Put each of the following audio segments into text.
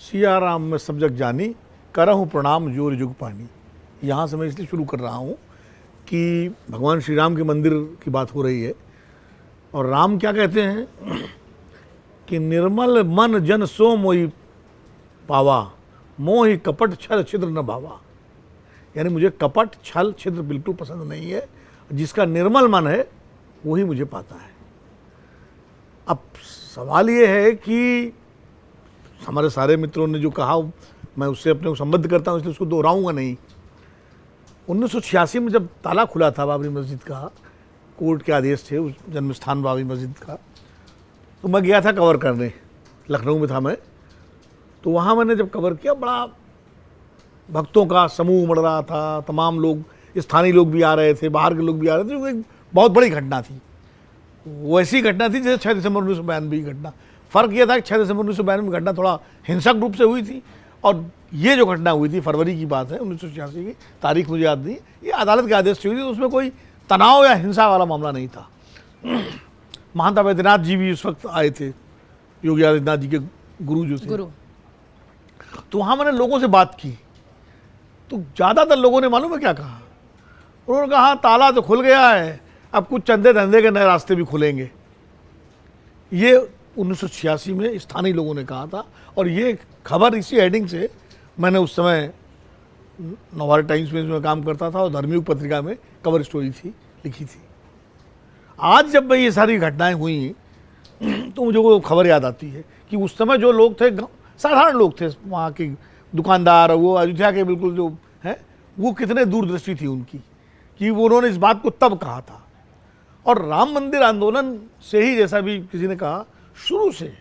सिया राम में सब जग जानी, करहूँ प्रणाम जोर जुग पानी। यहाँ से मैं इसलिए शुरू कर रहा हूँ कि भगवान श्री राम के मंदिर की बात हो रही है और राम क्या कहते हैं कि निर्मल मन जन सो मोहि पावा, मोहि कपट छल छिद्र न भावा। यानी मुझे कपट छल छिद्र बिल्कुल पसंद नहीं है, जिसका निर्मल मन है वही मुझे पाता है। अब सवाल ये है कि हमारे सारे मित्रों ने जो कहा मैं उससे अपने को संबद्ध करता हूँ, इसलिए उसको दोहराऊंगा नहीं। 1986 में जब ताला खुला था बाबरी मस्जिद का, कोर्ट के आदेश थे उस जन्म स्थान बाबरी मस्जिद का, तो मैं गया था कवर करने, लखनऊ में था मैं। तो वहाँ मैंने जब कवर किया, बड़ा भक्तों का समूह उमड़ रहा था, तमाम लोग, स्थानीय लोग भी आ रहे थे, बाहर के लोग भी आ रहे थे। वो एक बहुत बड़ी घटना थी, वो ऐसी घटना थी जैसे 6 दिसंबर 1992 की घटना। फ़र्क यह था कि 6 दिसंबर 1992 में घटना थोड़ा हिंसक रूप से हुई थी, और ये जो घटना हुई थी फरवरी की बात है 1986 की, तारीख मुझे याद नहीं, ये अदालत के आदेश से हुई थी। तो उसमें कोई तनाव या हिंसा वाला मामला नहीं था। महंता वैद्यनाथ जी भी उस वक्त आए थे, योगी आदित्यनाथ जी के गुरु जो थे। तो वहाँ मैंने लोगों से बात की, तो ज़्यादातर लोगों ने मालूम है क्या कहा? उन्होंने कहा हाँ, ताला तो खुल गया है, अब कुछ चंदे धंधे के नए रास्ते भी खुलेंगे। ये 1986 में स्थानीय लोगों ने कहा था, और ये खबर इसी हेडिंग से मैंने उस समय नवभारत टाइम्स में काम करता था और धर्मयुग पत्रिका में कवर स्टोरी थी, लिखी थी। आज जब मैं ये सारी घटनाएं हुई तो मुझे वो खबर याद आती है कि उस समय जो लोग थे, साधारण लोग थे, वहाँ के दुकानदार, वो अयोध्या के बिल्कुल जो है, वो कितने दूरदृष्टि थी उनकी कि वो उन्होंने इस बात को तब कहा था। और राम मंदिर आंदोलन से ही, जैसा भी किसी ने कहा, शुरू से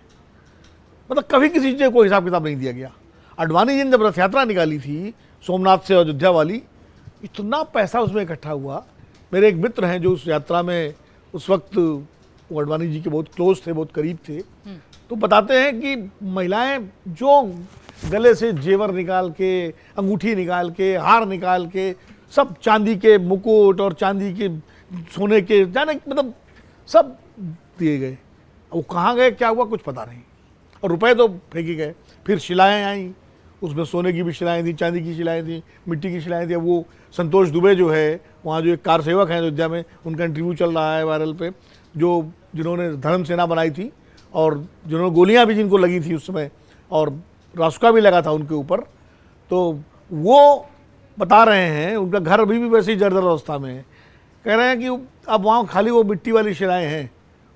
मतलब कभी किसी चीज़ को हिसाब किताब नहीं दिया गया। अडवाणी जी ने जब रथ यात्रा निकाली थी सोमनाथ से अयोध्या वाली, इतना पैसा उसमें इकट्ठा हुआ। मेरे एक मित्र हैं जो उस यात्रा में उस वक्त, वो अडवाणी जी के बहुत क्लोज थे, बहुत करीब थे, तो बताते हैं कि महिलाएं जो गले से जेवर निकाल के, अंगूठी निकाल के, हार निकाल के, सब चांदी के मुकुट और चांदी के सोने के, जाने मतलब सब दिए गए। वो कहाँ गए, क्या हुआ, कुछ पता नहीं, और रुपए तो फेंके गए। फिर शिलाएँ आई, उसमें सोने की भी शिलाएँ थी, चांदी की शिलाएँ थी, मिट्टी की शिलाएँ थी। वो संतोष दुबे जो है, वहाँ जो एक कार सेवक हैं अयोध्या में, उनका इंटरव्यू चल रहा है वायरल पे, जो जिन्होंने धर्म सेना बनाई थी और जिन्होंने गोलियाँ भी जिनको लगी थी उस समय, और रासुका भी लगा था उनके ऊपर। तो वो बता रहे हैं उनका घर अभी भी वैसे ही जर्जर अवस्था में है। कह रहे हैं कि अब वहाँ खाली वो मिट्टी वाली शिलाएँ हैं,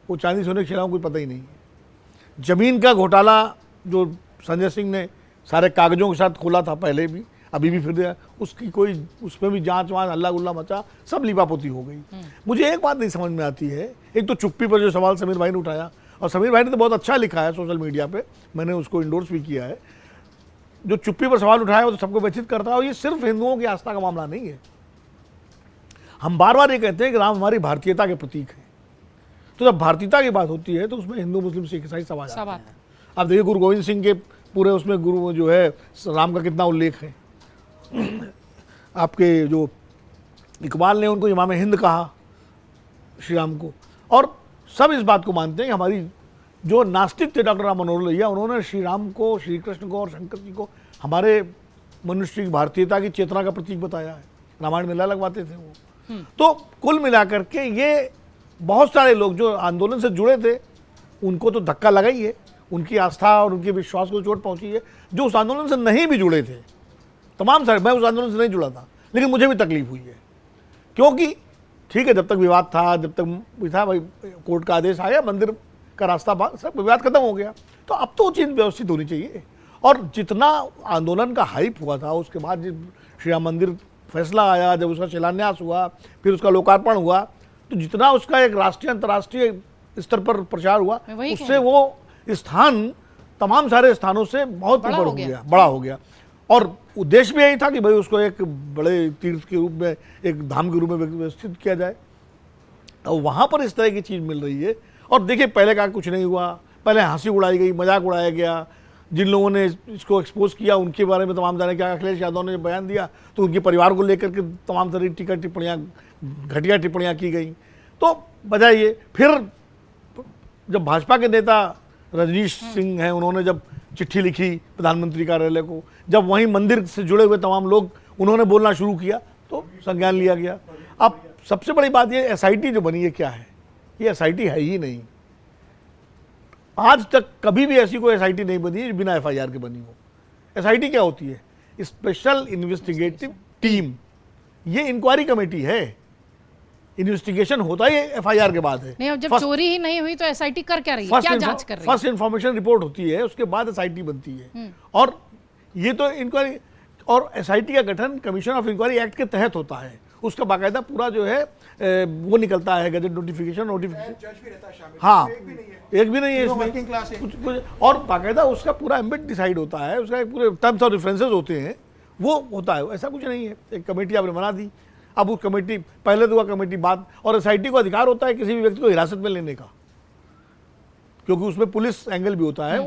वो चांदी सोने की शिलाओं को पता ही नहीं है। ज़मीन का घोटाला जो संजय सिंह ने सारे कागज़ों के साथ खोला था पहले भी, अभी भी फिर उसकी कोई, उसमें भी जांच वाँच हल्ला गुल्ला मचा, सब लिपापोती हो गई। मुझे एक बात नहीं समझ में आती है, एक तो चुप्पी पर जो सवाल समीर भाई ने उठाया, और समीर भाई ने तो बहुत अच्छा लिखा है सोशल मीडिया पे, मैंने उसको इंडोर्स भी किया है। जो चुप्पी पर सवाल उठाया वो तो सबको व्यथित करता है, और ये सिर्फ हिंदुओं की आस्था का मामला नहीं है। हम बार बार ये कहते हैं कि राम हमारी भारतीयता के प्रतीक है, तो जब भारतीयता की बात होती है तो उसमें हिंदू मुस्लिम सिख ईसाई सब आ जाते हैं। अब देखिए गुरु गोविंद सिंह के पूरे उसमें गुरु जो है राम का कितना उल्लेख है। आपके जो इकबाल ने उनको इमाम हिंद कहा श्री राम को, और सब इस बात को मानते हैं कि हमारी जो नास्तिक थे डॉक्टर राम मनोहर लोहिया, उन्होंने श्री राम को, श्री कृष्ण को और शंकर जी को हमारे मनुष्य की भारतीयता की चेतना का प्रतीक बताया है। रामायण मेला लगवाते थे वो। तो कुल मिलाकर के ये बहुत सारे लोग जो आंदोलन से जुड़े थे, उनको तो धक्का लगा ही है, उनकी आस्था और उनके विश्वास को चोट पहुंची है। जो उस आंदोलन से नहीं भी जुड़े थे, तमाम सारे, मैं उस आंदोलन से नहीं जुड़ा था, लेकिन मुझे भी तकलीफ हुई है, क्योंकि ठीक है, जब तक विवाद था, जब तक था भाई, कोर्ट का आदेश आया, मंदिर का रास्ता सब विवाद खत्म हो गया, तो अब तो चीज़ व्यवस्थित होनी चाहिए। और जितना आंदोलन का हाइप हुआ था, उसके बाद जब श्री राम मंदिर फैसला आया, जब उसका शिलान्यास हुआ, फिर उसका लोकार्पण हुआ, तो जितना उसका एक राष्ट्रीय अंतर्राष्ट्रीय स्तर पर प्रचार हुआ, उससे वो स्थान तमाम सारे स्थानों से बहुत ऊपर हो गया, बड़ा हो गया। और उद्देश्य भी यही था कि भाई उसको एक बड़े तीर्थ के रूप में, एक धाम के रूप में व्यवस्थित किया जाए। और वहाँ पर इस तरह की चीज़ मिल रही है। और देखिए, पहले का कुछ नहीं हुआ, पहले हंसी उड़ाई गई, मजाक उड़ाया गया। जिन लोगों ने इसको एक्सपोज किया उनके बारे में तमाम जाने क्या, अखिलेश यादव ने बयान दिया तो उनके परिवार को लेकर के तमाम तरह की टिप्पणियाँ, घटिया टिप्पणियाँ की गई। तो बजाइए, फिर जब भाजपा के नेता रजनीश सिंह हैं, उन्होंने जब चिट्ठी लिखी प्रधानमंत्री कार्यालय को, जब वहीं मंदिर से जुड़े हुए तमाम लोग उन्होंने बोलना शुरू किया तो संज्ञान लिया गया। अब सबसे बड़ी बात ये एसआईटी जो बनी है क्या है, ये एसआईटी है ही नहीं। आज तक कभी भी ऐसी कोई एसआईटी नहीं बनी है जो बिना एफआईआर के बनी हो। एसआईटी क्या होती है? Special investigative team. ये इंक्वायरी कमेटी है, इन्वेस्टिगेशन होता ही एफआईआर के बाद है। नहीं, अब जब चोरी ही नहीं हुई तो एसआईटी कर क्या रही है, क्या जांच कर रही है? फर्स्ट इन्फॉर्मेशन रिपोर्ट होती है, उसके बाद एसआईटी बनती है। और ये तो इंक्वायरी, और एसआईटी का गठन कमीशन ऑफ इंक्वायरी एक्ट के तहत होता है। उसका बाकायदा पूरा जो है वो निकलता है, गजट नोटिफिकेशन। हाँ, एक भी नहीं है इसमें कुछ, और बाकायदा उसका पूरा एम्बिट डिसाइड होता है, उसका एक पूरे टर्म्स और रेफरेंसेस होते हैं, वो होता है। ऐसा कुछ नहीं है, एक कमेटी आपने बना दी, अब उस कमेटी पहले तो कमेटी बाद, और एसआईटी को अधिकार होता है किसी भी व्यक्ति को हिरासत में लेने का, क्योंकि उसमें पुलिस एंगल भी होता है।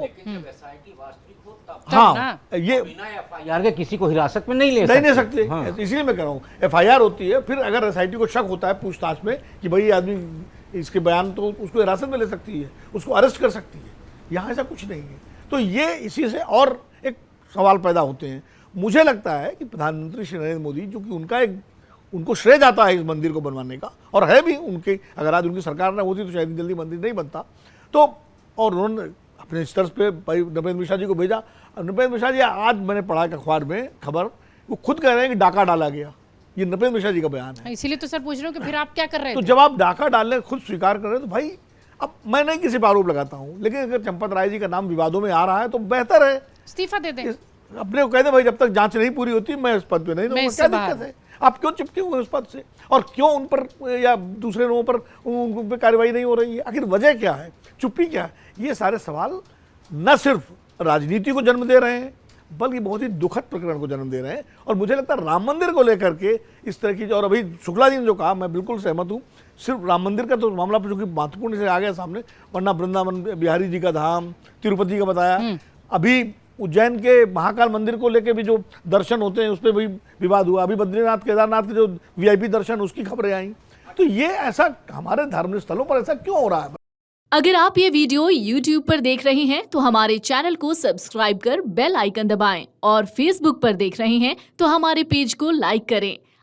हाँ, ये एफआईआर के किसी को हिरासत में नहीं ले सकते। हाँ। इसलिए मैं कह रहा हूँ एफआईआर होती है, फिर अगर एसआईटी को शक होता है पूछताछ में कि भाई आदमी इसके बयान, तो उसको हिरासत में ले सकती है, उसको अरेस्ट कर सकती है। यहाँ ऐसा कुछ नहीं है। तो ये इसी से और एक सवाल पैदा होते हैं। मुझे लगता है कि प्रधानमंत्री श्री नरेंद्र मोदी, जो कि उनको श्रेय जाता है इस मंदिर को बनवाने का, और है भी उनके, अगर आज उनकी सरकार न होती तो शायद जल्दी मंदिर नहीं बनता। तो और उन्होंने अपने स्तर पे भाई नृपेंद्र मिश्रा जी को भेजा। नृपेंद्र मिश्रा जी, आज मैंने पढ़ा अखबार में खबर, वो खुद कह रहे हैं कि डाका डाला गया। ये नृपेंद्र मिश्रा जी का बयान है। इसीलिए तो सर पूछ रहे हो कि फिर आप क्या कर रहे हैं? तो जब आप डाका डालने खुद स्वीकार कर रहे हैं तो भाई, अब मैं नहीं किसी पर आरोप लगाता हूँ, लेकिन अगर चंपत राय जी का नाम विवादों में आ रहा है तो बेहतर है इस्तीफा दे दें, अपने को कह दे भाई जब तक जांच नहीं पूरी होती मैं इस पद पे नहीं रहूंगा। क्या दिक्कत है? आप क्यों चिपके हुए उस पद से, और क्यों उन पर या दूसरे लोगों पर उन पर कार्रवाई नहीं हो रही है? आखिर वजह क्या है, चुप्पी क्या है? ये सारे सवाल न सिर्फ राजनीति को जन्म दे रहे हैं, बल्कि बहुत ही दुखद प्रकरण को जन्म दे रहे हैं। और मुझे लगता है राम मंदिर को लेकर के इस तरह की, और अभी शुक्ला जी ने जो कहा मैं बिल्कुल सहमत हूँ। सिर्फ राम मंदिर का तो मामला जो कि महत्वपूर्ण से आ गया सामने, वरना वृंदावन बिहारी जी का धाम, तिरुपति का बताया, अभी उज्जैन के महाकाल मंदिर को लेके भी जो दर्शन होते हैं उस पर भी विवाद हुआ। अभी बद्रीनाथ केदारनाथ के जो वीआईपी दर्शन, उसकी खबरें आई। तो ये ऐसा हमारे धार्मिक स्थलों पर ऐसा क्यों हो रहा है? अगर आप ये वीडियो YouTube पर देख रहे हैं तो हमारे चैनल को सब्सक्राइब कर बेल आइकन दबाएं, और Facebook पर देख रहे हैं तो हमारे पेज को लाइक करें।